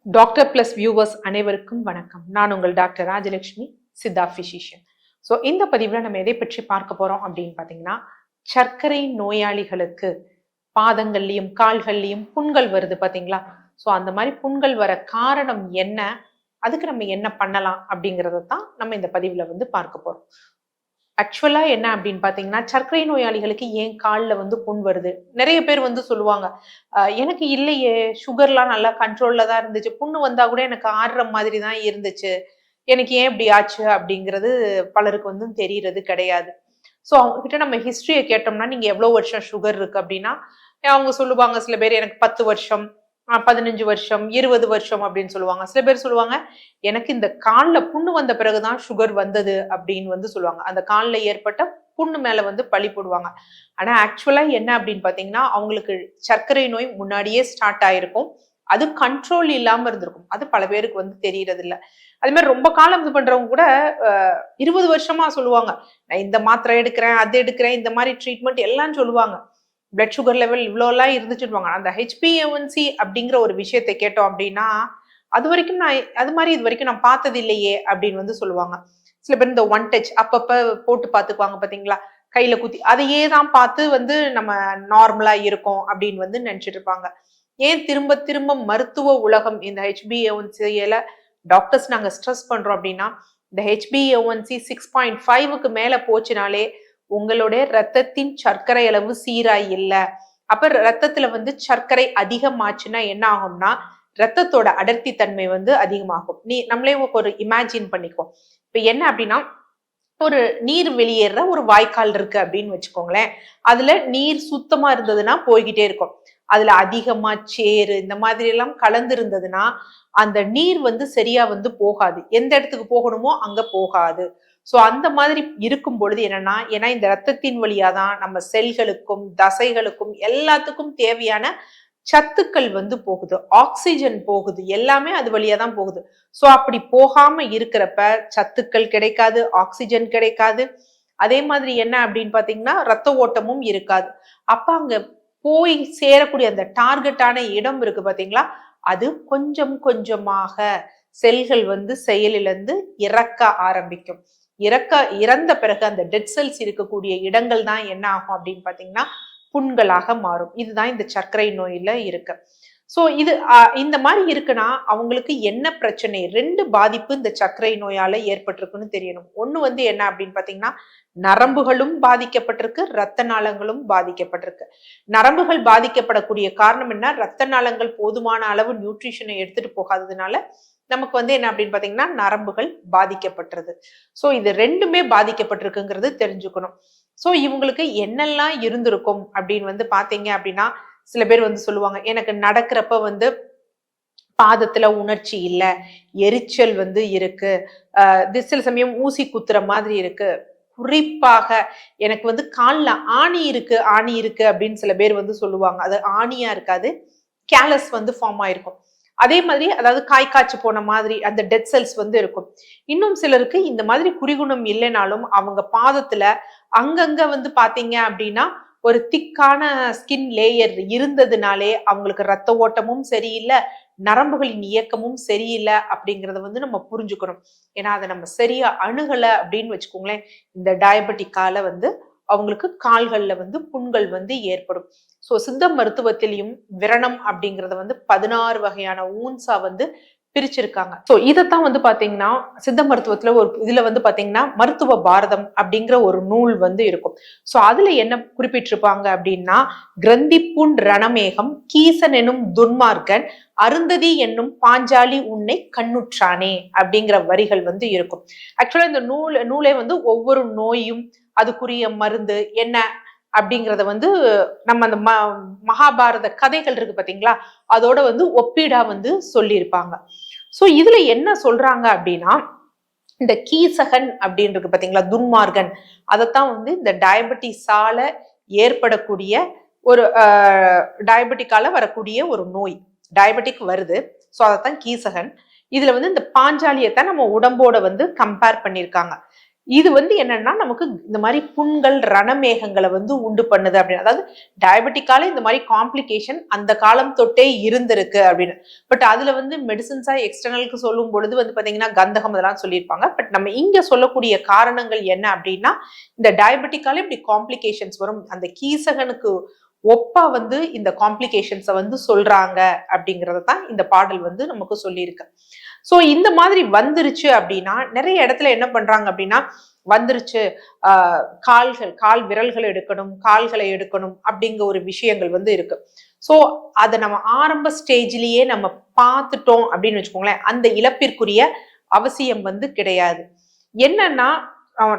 Doctor plus viewers அனைவருக்கும் வணக்கம். நான் உங்கள் doctor Rajalakshmi, Siddha physician. So இந்த பதிவில் நம்ம எதை பற்றி பார்க்க போறோம் அப்படின்னு பார்த்தீங்கன்னா, சர்க்கரை நோயாளிகளுக்கு பாதங்கள்லையும் கால்கள்லையும் புண்கள் வருது பார்த்தீங்களா? ஸோ அந்த மாதிரி புண்கள் வர காரணம் என்ன, அதுக்கு நம்ம என்ன பண்ணலாம் அப்படிங்கிறத தான் நம்ம இந்த பதிவில் வந்து பார்க்க போறோம். ஆக்சுவலா என்ன அப்படின்னு பாத்தீங்கன்னா, சர்க்கரை நோயாளிகளுக்கு ஏன் காலில் வந்து புண் வருது? நிறைய பேர் வந்து சொல்லுவாங்க, எனக்கு இல்லையே, சுகர்லாம் நல்லா கண்ட்ரோல்ல தான் இருந்துச்சு, புண்ணு வந்தா கூட எனக்கு ஆடுற மாதிரி தான் இருந்துச்சு, எனக்கு ஏன் இப்படி ஆச்சு அப்படிங்கிறது பலருக்கு வந்து தெரியறது கிடையாது. ஸோ அவங்க கிட்ட நம்ம ஹிஸ்டரியை கேட்டோம்னா, நீங்க எவ்வளவு வருஷம் சுகர் இருக்கு அப்படின்னா அவங்க சொல்லுவாங்க. சில பேர் எனக்கு 10 வருஷம், 15 வருஷம், 20 வருஷம் அப்படின்னு சொல்லுவாங்க. சில பேர் சொல்லுவாங்க, எனக்கு இந்த காலில் புண்ணு வந்த பிறகுதான் சுகர் வந்தது அப்படின்னு வந்து சொல்லுவாங்க. அந்த காலில் ஏற்பட்ட புண்ணு மேல வந்து பழி போடுவாங்க. ஆனா ஆக்சுவலா என்ன அப்படின்னு பாத்தீங்கன்னா, அவங்களுக்கு சர்க்கரை நோய் முன்னாடியே ஸ்டார்ட் ஆயிருக்கும். அது கண்ட்ரோல் இல்லாம இருந்திருக்கும். அது பல பேருக்கு வந்து தெரியறது இல்லை. அதே மாதிரி ரொம்ப காலம் இது பண்றவங்க கூட 20 வருஷமா சொல்லுவாங்க, நான் இந்த மாத்திரை எடுக்கிறேன், அது எடுக்கிறேன், இந்த மாதிரி ட்ரீட்மெண்ட் எல்லாம் சொல்லுவாங்க. பிளட் சுகர் லெவல் இவ்வளோலாம் இருந்துச்சுருவாங்க. அந்த ஹெச்பிஏஒன்சி அப்படிங்கிற ஒரு விஷயத்தை கேட்டோம் அப்படின்னா, அது வரைக்கும் அது மாதிரி இது வரைக்கும் நான் பார்த்தது இல்லையே அப்படின்னு வந்து சொல்லுவாங்க. சில பேர் இந்த ஒன் டச் அப்பப்ப போட்டு பார்த்துக்குவாங்க பார்த்தீங்களா, கையில குத்தி அதையே தான் பார்த்து வந்து நம்ம நார்மலா இருக்கோம் அப்படின்னு வந்து நினைச்சிட்டு இருப்பாங்க. ஏன் திரும்ப திரும்ப மருத்துவ உலகம் இந்த ஹெச்பிஏஒன்சியில டாக்டர்ஸ் நாங்க ஸ்ட்ரெஸ் பண்றோம் அப்படின்னா, இந்த ஹெச்பிஏஒன்சி 6.5க்கு மேல போச்சுனாலே உங்களுடைய ரத்தத்தின் சர்க்கரை அளவு சீராய் இல்லை. அப்ப ரத்தத்துல வந்து சர்க்கரை அதிகமாச்சுன்னா என்ன ஆகும்னா, ரத்தத்தோட அடர்த்தி தன்மை வந்து அதிகமாகும். நம்மளே ஒரு இமேஜின் பண்ணிக்குவோம். இப்ப என்ன அப்படின்னா, ஒரு நீர் வெளியேற ஒரு வாய்க்கால் இருக்கு அப்படின்னு வச்சுக்கோங்களேன். அதுல நீர் சுத்தமா இருந்ததுன்னா போய்கிட்டே இருக்கும். அதுல அதிகமா சேறு இந்த மாதிரி எல்லாம் கலந்து இருந்ததுன்னா அந்த நீர் வந்து சரியா வந்து போகாது. எந்த இடத்துக்கு போகணுமோ அங்க போகாது. சோ அந்த மாதிரி இருக்கும் பொழுது என்னன்னா, ஏன்னா இந்த ரத்தத்தின் வழியாதான் நம்ம செல்களுக்கும் தசைகளுக்கும் எல்லாத்துக்கும் தேவையான சத்துக்கள் வந்து போகுது, ஆக்சிஜன் போகுது, எல்லாமே அது வழியா தான் போகுது. சோ அப்படி போகாம இருக்கிறப்ப சத்துக்கள் கிடைக்காது, ஆக்சிஜன் கிடைக்காது. அதே மாதிரி என்ன அப்படின்னு பாத்தீங்கன்னா, ரத்த ஓட்டமும் இருக்காது. அப்ப அங்க போய் சேரக்கூடிய அந்த டார்கெட்டான இடம் இருக்கு பாத்தீங்களா, அது கொஞ்சம் கொஞ்சமாக செல்கள் வந்து செயலிழந்து இறக்க ஆரம்பிக்கும். இறந்த பிறகு அந்த டெட் செல்ஸ் இருக்கக்கூடிய இடங்கள் தான் என்ன ஆகும் அப்படின்னு பாத்தீங்கன்னா புண்களாக மாறும். இதுதான் இந்த சர்க்கரை நோயில இருக்கு. சோ இது இந்த மாதிரி இருக்குன்னா அவங்களுக்கு என்ன பிரச்சனை, 2 பாதிப்பு இந்த சர்க்கரை நோயால ஏற்பட்டிருக்குன்னு தெரியணும். ஒண்ணு வந்து என்ன அப்படின்னு பாத்தீங்கன்னா, நரம்புகளும் பாதிக்கப்பட்டிருக்கு, ரத்த நாளங்களும் பாதிக்கப்பட்டிருக்கு. நரம்புகள் பாதிக்கப்படக்கூடிய காரணம் என்ன, ரத்த நாளங்கள் போதுமான அளவு நியூட்ரிஷனை எடுத்துட்டு போகாததுனால நமக்கு வந்து என்ன அப்படின்னு பாத்தீங்கன்னா நரம்புகள் பாதிக்கப்பட்டிருது. சோ இது 2மே பாதிக்கப்பட்டிருக்குங்கிறது தெரிஞ்சுக்கணும். சோ இவங்களுக்கு என்னெல்லாம் இருந்திருக்கும் அப்படின்னு வந்து பாத்தீங்க அப்படின்னா, சில பேர் வந்து சொல்லுவாங்க, எனக்கு நடக்கிறப்ப வந்து பாதத்துல உணர்ச்சி இல்ல, எரிச்சல் வந்து இருக்கு, சில சமயம் ஊசி குத்துற மாதிரி இருக்கு, குறிப்பாக எனக்கு வந்து கால்ல ஆணி இருக்கு அப்படின்னு சில பேர் வந்து சொல்லுவாங்க. அது ஆணியா இருக்காது, கேலஸ் வந்து ஃபார்ம் ஆயிருக்கும். அதே மாதிரி அதாவது காய் காய்ச்சி போன மாதிரி அந்த டெட் செல்ஸ் வந்து இருக்கும். இன்னும் சிலருக்கு இந்த மாதிரி குறிகுணம் இல்லைனாலும் அவங்க பாதத்துல அங்கங்க வந்து பாத்தீங்க அப்படின்னா ஒரு திக்கான ஸ்கின் லேயர் இருந்ததுனாலே அவங்களுக்கு ரத்த ஓட்டமும் சரியில்லை, நரம்புகளின் இயக்கமும் சரியில்லை அப்படிங்கிறத வந்து நம்ம புரிஞ்சுக்கணும். ஏன்னா அதை நம்ம சரியா அணுகல அப்படின்னு வச்சுக்கோங்களேன், இந்த டயபெட்டிக்கால வந்து அவங்களுக்கு கால்கள்ல வந்து புண்கள் வந்து ஏற்படும். சோ சித்த மருத்துவத்திலையும் விரணம் அப்படிங்கறத வந்து 16 வகையான ஊன்ஸா வந்து பிரிச்சிருக்காங்க. சோ இதத்தான் வந்து பாத்தீங்கன்னா சித்த மருத்துவத்துல ஒரு இதுல வந்து பாத்தீங்கன்னா மருத்துவ பாரதம் அப்படிங்கிற ஒரு நூல் வந்து இருக்கும். சோ அதுல என்ன குறிப்பிட்டிருப்பாங்க அப்படின்னா, கிரந்தி புண் ரணமேகம் கீசன் எனும் துன்மார்க்கன் அருந்ததி என்னும் பாஞ்சாலி உன்னை கண்ணுற்றானே அப்படிங்கிற வரிகள் வந்து இருக்கும். ஆக்சுவலா இந்த நூலே வந்து ஒவ்வொரு நோயும் அதுக்குரிய மருந்து என்ன அப்படிங்கிறத வந்து நம்ம அந்த மகாபாரத கதைகள் இருக்கு பாத்தீங்களா, அதோட வந்து ஒப்பீடா வந்து சொல்லியிருப்பாங்க. சோ இதுல என்ன சொல்றாங்க அப்படின்னா, இந்த கீசகன் அப்படின்னு இருக்கு பாத்தீங்களா, துன்மார்கன், அதைத்தான் வந்து இந்த டயபெட்டிஸால ஏற்படக்கூடிய ஒரு டயபெட்டிக்கால வரக்கூடிய ஒரு நோய், டயபெட்டிக் வருது, சோ அதைத்தான் கீசகன். இதுல வந்து இந்த பாஞ்சாலியத்தான் நம்ம உடம்போட வந்து கம்பேர் பண்ணியிருக்காங்க. இது வந்து என்னன்னா நமக்கு இந்த மாதிரி புண்கள் ரணமேகங்களை வந்து உண்டு பண்ணுது அப்படின்னு. அதாவது டயபெட்டிக்கால இந்த மாதிரி காம்ப்ளிகேஷன் அந்த காலம் தொட்டே இருந்திருக்கு அப்படின்னு. பட் அதுல வந்து மெடிசன்ஸா எக்ஸ்டர்னலுக்கு சொல்லும் பொழுது வந்து பாத்தீங்கன்னா கந்தகம் அதெல்லாம் சொல்லியிருப்பாங்க. பட் நம்ம இங்க சொல்லக்கூடிய காரணங்கள் என்ன அப்படின்னா இந்த டயபெட்டிக்கால இப்படி காம்ப்ளிகேஷன்ஸ் வரும், அந்த கீசகனுக்கு ஒப்பா வந்து இந்த காம்ப்ளிகேஷன்ஸை வந்து சொல்றாங்க அப்படிங்கறத தான் இந்த பாடல் வந்து நமக்கு சொல்லியிருக்கு. சோ இந்த மாதிரி வந்துருச்சு அப்படின்னா நிறைய இடத்துல என்ன பண்றாங்க அப்படின்னா வந்துருச்சு கால் விரல்களை எடுக்கணும், கால்களை எடுக்கணும் அப்படிங்கிற ஒரு விஷயங்கள் வந்து இருக்கு. சோ அதை நம்ம ஆரம்ப ஸ்டேஜ்லயே நம்ம பார்த்துட்டோம் அப்படின்னு வச்சுக்கோங்களேன், அந்த இழப்பிற்குரிய அவசியம் வந்து கிடையாது. என்னன்னா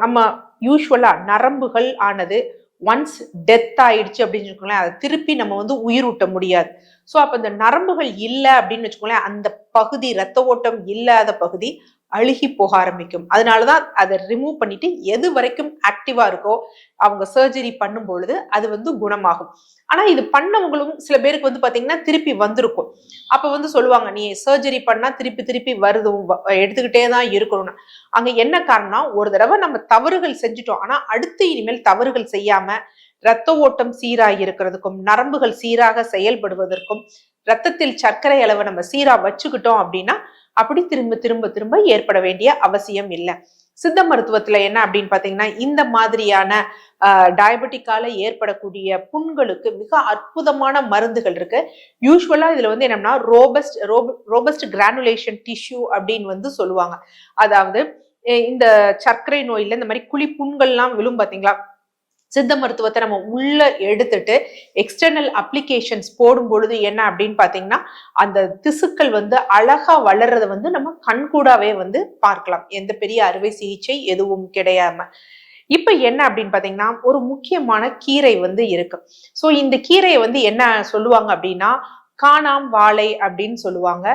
நம்ம யூஸ்வலா நரம்புகள் ஆனது ஒன்ஸ் டெத் ஆயிடுச்சு அப்படின்னு வச்சுக்கோங்களேன், அதை திருப்பி நம்ம வந்து உயிரூட்ட முடியாது. ஸோ அப்ப இந்த நரம்புகள் இல்லை அப்படின்னு வச்சுக்கோங்களேன், அந்த பகுதி ரத்த ஓட்டம் இல்லாத பகுதி அழுகி போக ஆரம்பிக்கும். அதனாலதான் அதை ரிமூவ் பண்ணிட்டு எது வரைக்கும் ஆக்டிவா இருக்கோ அவங்க சர்ஜரி பண்ணும் பொழுது அது வந்து குணமாகும். ஆனா இது பண்ணவங்களும் சில பேருக்கு வந்து பாத்தீங்கன்னா திருப்பி வந்திருக்கும். அப்ப வந்து சொல்லுவாங்க நீ சர்ஜரி பண்ணா திருப்பி திருப்பி வருது, எடுத்துக்கிட்டே தான் இருக்கணும்னு. அங்க என்ன காரணம்னா ஒரு தடவை நம்ம தவறுகள் செஞ்சுட்டோம், ஆனா அடுத்து இனிமேல் தவறுகள் செய்யாம இரத்த ஓட்டம் சீராக இருக்கிறதுக்கும் நரம்புகள் சீராக செயல்படுவதற்கும் ரத்தத்தில் சர்க்கரை அளவை நம்ம சீரா வச்சுக்கிட்டோம் அப்படின்னா அப்படி திரும்ப திரும்ப திரும்ப ஏற்பட வேண்டிய அவசியம் இல்லை. சித்த மருத்துவத்துல என்ன அப்படின்னு பாத்தீங்கன்னா இந்த மாதிரியான டயபெட்டிக்கால ஏற்படக்கூடிய புண்களுக்கு மிக அற்புதமான மருந்துகள் இருக்கு. யூஸ்வலா இதுல வந்து என்னன்னா ரோபஸ்ட் கிரானுலேஷன் டிஷ்யூ அப்படின்னு வந்து சொல்லுவாங்க. அதாவது இந்த சர்க்கரை நோயில இந்த மாதிரி குழி புண்கள்லாம் விழும் பாத்தீங்களா, சித்த மருத்துவத்தை நம்ம உள்ள எடுத்துட்டு எக்ஸ்டர்னல் அப்ளிகேஷன்ஸ் போடும் பொழுது என்ன அப்படின்னு பாத்தீங்கன்னா அந்த திசுக்கள் வந்து அழகா வளர்றத வந்து நம்ம கண்கூடாவே வந்து பார்க்கலாம், எந்த பெரிய அறுவை சிகிச்சை எதுவும் கிடையாம. இப்ப என்ன அப்படின்னு பாத்தீங்கன்னா ஒரு முக்கியமான கீரை வந்து இருக்கு. சோ இந்த கீரையை வந்து என்ன சொல்லுவாங்க அப்படின்னா காணாம் வாழை அப்படின்னு சொல்லுவாங்க,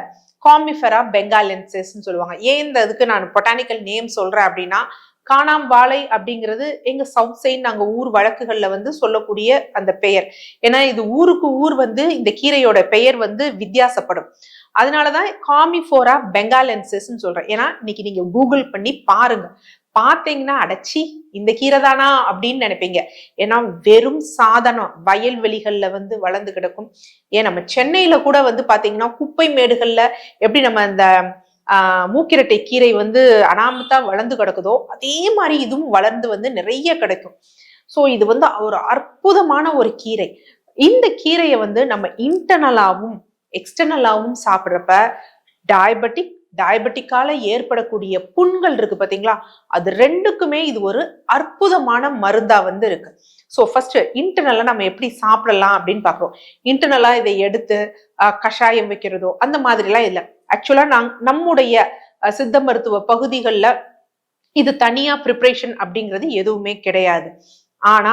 காமிஃபெரா பெங்காலென்சிஸ் சொல்லுவாங்க. ஏன் இந்த இதுக்கு நான் பொட்டானிக்கல் நேம் சொல்றேன் அப்படின்னா காணாம் வாழை அப்படிங்கிறது எங்க சவுத் சைடு நாங்க ஊர் வழக்குகள்ல வந்து சொல்லக்கூடிய அந்த பெயர். ஏன்னா இது ஊருக்கு ஊர் வந்து இந்த கீரையோட பெயர் வந்து வித்தியாசப்படும். அதனாலதான் காமிஃபோரா பெங்காலென்சிஸ் சொல்றேன். ஏன்னா இன்னைக்கு நீங்க கூகுள் பண்ணி பாருங்க, பார்த்தீங்கன்னா அடைச்சி இந்த கீரை தானா அப்படின்னு நினைப்பீங்க. ஏன்னா வெறும் சாதனம் வயல்வெளிகள்ல வந்து வளர்ந்து கிடக்கும். ஏன் நம்ம சென்னையில கூட வந்து பாத்தீங்கன்னா குப்பை மேடுகள்ல எப்படி நம்ம அந்த மூக்கிரட்டை கீரை வந்து அனாமத்தா வளர்ந்து கிடக்குதோ அதே மாதிரி இதுவும் வளர்ந்து வந்து நிறைய கிடைக்கும். சோ இது வந்து ஒரு அற்புதமான ஒரு கீரை. இந்த கீரையை வந்து நம்ம இன்டர்னலாவும் எக்ஸ்டர்னலாவும் சாப்பிட்றப்ப டயபெட்டிக்கால ஏற்படக்கூடிய புண்கள் இருக்கு பாத்தீங்களா, அது ரெண்டுக்குமே இது ஒரு அற்புதமான மருந்தா வந்து இருக்கு. சோ ஃபர்ஸ்ட் இன்டர்னலா நம்ம எப்படி சாப்பிடலாம் அப்படின்னு பாக்குறோம். இன்டர்னலா இதை எடுத்து கஷாயம் வைக்கிறதோ அந்த மாதிரி எல்லாம் இல்லை. ஆக்சுவலா நம்முடைய சித்த மருத்துவ பகுதிகளில் இது தனியா ப்ரிப்பரேஷன் அப்படிங்கிறது எதுவுமே கிடையாது. ஆனா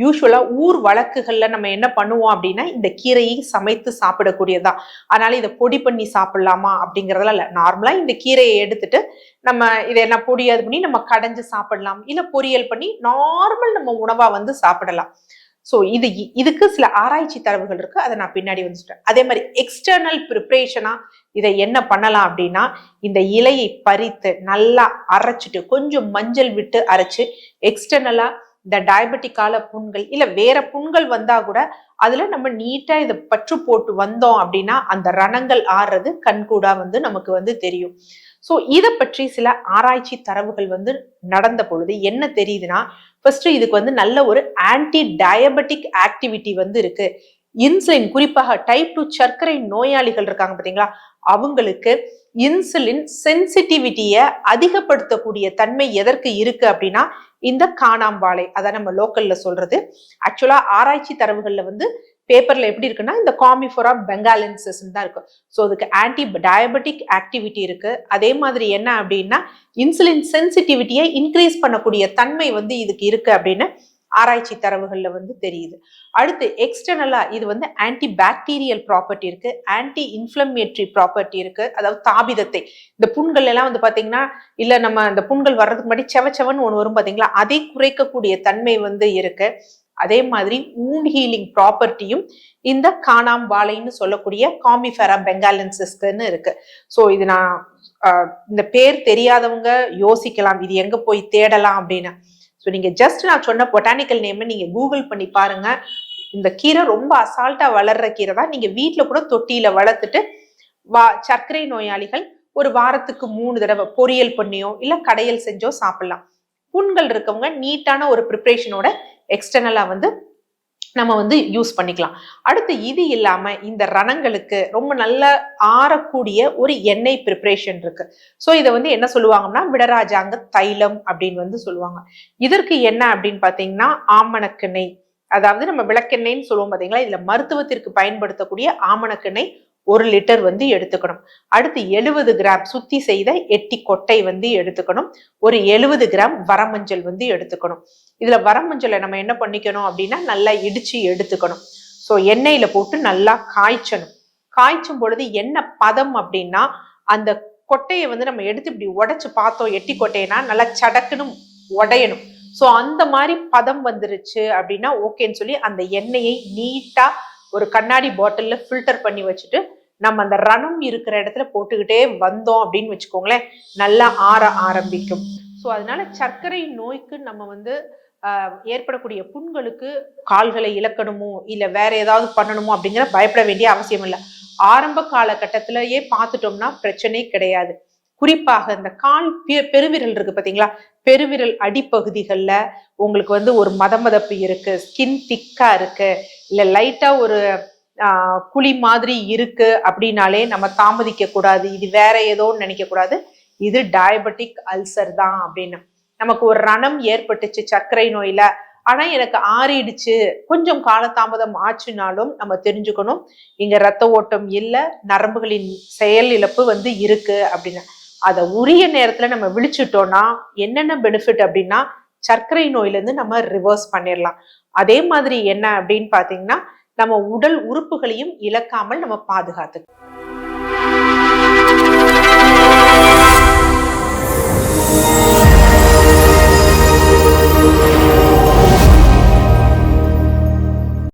யூஸ்வலா ஊர் வழக்குகள்ல நம்ம என்ன பண்ணுவோம் அப்படின்னா இந்த கீரையை சமைத்து சாப்பிடக்கூடியதுதான். அதனால இதை பொடி பண்ணி சாப்பிடலாமா அப்படிங்கறதெல்லாம் இல்ல. நார்மலா இந்த கீரையை எடுத்துட்டு நம்ம இதை என்ன பொடியாது பண்ணி நம்ம கடைஞ்சு சாப்பிடலாம், இல்ல பொரியல் பண்ணி நார்மல் நம்ம உணவா வந்து சாப்பிடலாம். ஸோ இதுக்கு சில ஆராய்ச்சி தரவுகள் இருக்கு, அதை நான் பின்னாடி வந்துட்டேன். அதே மாதிரி எக்ஸ்டர்னல் ப்ரிப்பரேஷனா இதை என்ன பண்ணலாம் அப்படின்னா இந்த இலையை பறித்து நல்லா அரைச்சிட்டு கொஞ்சம் மஞ்சள் விட்டு அரைச்சு எக்ஸ்டர்னலா இந்த டயபெட்டிக்கால புண்கள் இல்ல வேற புண்கள் வந்தா கூட அதுல நம்ம நீட்டா இதை பற்று போட்டு வந்தோம் அப்படின்னா அந்த ரணங்கள் ஆறுறது கண்கூடா வந்து நமக்கு வந்து தெரியும். சோ இதை பற்றி சில ஆராய்ச்சி தரவுகள் வந்து நடந்த பொழுது என்ன தெரியுதுன்னா ஃபர்ஸ்ட் இதுக்கு வந்து நல்ல ஒரு ஆன்டி டயபெட்டிக் ஆக்டிவிட்டி வந்து இருக்கு. இன்சுலின் குறிப்பாக டைப் 2 சர்க்கரை நோயாளிகள் இருக்காங்க பாத்தீங்களா, அவங்களுக்கு இன்சுலின் சென்சிட்டிவிட்டியை அதிகப்படுத்தக்கூடிய தன்மை எதற்கு இருக்கு அப்படின்னா இந்த காணாம் வாழை, அதான் நம்ம லோக்கல்ல சொல்றது. ஆக்சுவலா ஆராய்ச்சி தரவுகள்ல வந்து பேப்பர்ல எப்படி இருக்குன்னா இந்த காமிஃபோரா பெங்காலென்சிஸ் தான் இருக்கு. ஸோ அதுக்கு ஆன்டி டயபெட்டிக் ஆக்டிவிட்டி இருக்கு. அதே மாதிரி என்ன அப்படின்னா இன்சுலின் சென்சிட்டிவிட்டியை இன்க்ரீஸ் பண்ணக்கூடிய தன்மை வந்து இதுக்கு இருக்கு அப்படின்னு ஆராய்ச்சி தரவுகள்ல வந்து தெரியுது. அடுத்து எக்ஸ்டர்னலா இது வந்து ஆன்டி பாக்டீரியல் ப்ராப்பர்ட்டி இருக்கு, ஆன்டி இன்ஃப்ளமேட்டரி ப்ராப்பர்ட்டி இருக்கு. அதாவது தாபிதத்தை இந்த புண்கள் எல்லாம் வந்து பாத்தீங்கன்னா இல்ல நம்ம இந்த புண்கள் வர்றதுக்கு முன்னாடி செவச்செவன்னு ஒண்ணு வரும் பாத்தீங்களா, அதை குறைக்கக்கூடிய தன்மை வந்து இருக்கு. அதே மாதிரி வூண்ட் ஹீலிங் ப்ராப்பர்ட்டியும் இந்த காணாம் வாழைன்னு சொல்லக்கூடிய காமிஃபெரா பெங்காலென்சிஸ்க்குன்னு இருக்கு. ஸோ இது நான் இந்த பேர் தெரியாதவங்க யோசிக்கலாம் இது எங்க போய் தேடலாம் அப்படின்னு. ஸோ நீங்க ஜஸ்ட் நான் சொன்ன பொட்டானிக்கல் நேம் நீங்க கூகுள் பண்ணி பாருங்க. இந்த கீரை ரொம்ப அசால்ட்டா வளர்ற கீரை தான். நீங்க வீட்டுல கூட தொட்டியில வளர்த்துட்டு சர்க்கரை நோயாளிகள் ஒரு வாரத்துக்கு 3 தடவை பொரியல் பண்ணியோ இல்ல கடையல் செஞ்சோ சாப்பிடலாம். புண்கள் இருக்கவங்க நீட்டான ஒரு ப்ரிப்பரேஷனோட எக்ஸ்டர்னலா வந்து நம்ம வந்து யூஸ் பண்ணிக்கலாம். அடுத்து இது இல்லாம இந்த ரணங்களுக்கு ரொம்ப நல்ல ஆறக்கூடிய ஒரு எண்ணெய் ப்ரிப்பரேஷன் இருக்கு. ஸோ இதை வந்து என்ன சொல்லுவாங்கன்னா விடராஜாங்க தைலம் அப்படின்னு வந்து சொல்லுவாங்க. இதற்கு என்ன அப்படின்னு பாத்தீங்கன்னா ஆமணக்கெண்ணெய், அதாவது நம்ம விளக்கெண்ணெய்ன்னு சொல்லுவோம் பாத்தீங்களா, இதுல மருத்துவத்திற்கு பயன்படுத்தக்கூடிய ஆமணக்கெண்ணெய் 1 லிட்டர் வந்து எடுத்துக்கணும். அடுத்து 70 கிராம் சுத்தி செய்த எட்டி கொட்டை வந்து எடுத்துக்கணும். ஒரு 70 கிராம் வரமஞ்சள் வந்து எடுத்துக்கணும். இதுல வரமஞ்சளை நம்ம என்ன பண்ணிக்கணும் அப்படின்னா நல்லா இடிச்சு எடுத்துக்கணும். ஸோ எண்ணெயில போட்டு நல்லா காய்ச்சணும். காய்ச்சும் பொழுது என்ன பதம் அப்படின்னா அந்த கொட்டையை வந்து நம்ம எடுத்து இப்படி உடைச்சு பார்த்தோம், எட்டி கொட்டைனா நல்லா சடக்குன்னு உடையணும். ஸோ அந்த மாதிரி பதம் வந்துருச்சு அப்படின்னா ஓகேன்னு சொல்லி அந்த எண்ணெயை நீட்டா ஒரு கண்ணாடி பாட்டில்ல ஃபில்டர் பண்ணி வச்சுட்டு நம்ம அந்த ரணம் இருக்கிற இடத்துல போட்டுக்கிட்டே வந்தோம் அப்படின்னு வச்சுக்கோங்களேன், நல்லா ஆற ஆரம்பிக்கும். ஸோ அதனால சர்க்கரை நோய்க்கு நம்ம வந்து ஏற்படக்கூடிய புண்களுக்கு கால்களை இழக்கணுமோ இல்ல வேற ஏதாவது பண்ணணுமோ அப்படிங்கிற பயப்பட வேண்டிய அவசியம் இல்லை. ஆரம்ப காலகட்டத்திலேயே பார்த்துட்டோம்னா பிரச்சனை கிடையாது. குறிப்பாக இந்த கால் பெருவிரல் இருக்கு பாத்தீங்களா, பெருவிரல் அடிப்பகுதிகள்ல உங்களுக்கு வந்து ஒரு மதமதப்பு இருக்கு, ஸ்கின் திக்கா இருக்கு, இல்ல லைட்டா ஒரு குழி மாதிரி இருக்கு அப்படின்னாலே நம்ம தாமதிக்க கூடாது, இது வேற ஏதோன்னு நினைக்க கூடாது, இது டயபெட்டிக் அல்சர் தான் அப்படின்னு. நமக்கு ஒரு ரணம் ஏற்பட்டுச்சு சர்க்கரை நோயில, ஆனா எனக்கு ஆறிடுச்சு கொஞ்சம் காலதாமதம் ஆச்சுனாலும் நம்ம தெரிஞ்சுக்கணும் இங்க ரத்த ஓட்டம் இல்ல, நரம்புகளின் செயல் இழப்பு வந்து இருக்கு அப்படின்னு. அதை உரிய நேரத்துல நம்ம விழிச்சிட்டோம்னா என்னென்ன பெனிஃபிட் அப்படின்னா சர்க்கரை நோயில இருந்து நம்ம ரிவர்ஸ் பண்ணிடலாம். அதே மாதிரி என்ன அப்படின்னு பாத்தீங்கன்னா நம்ம உடல் உறுப்புகளையும் இழக்காமல் நம்ம பாதுகாத்துக்கலாம்.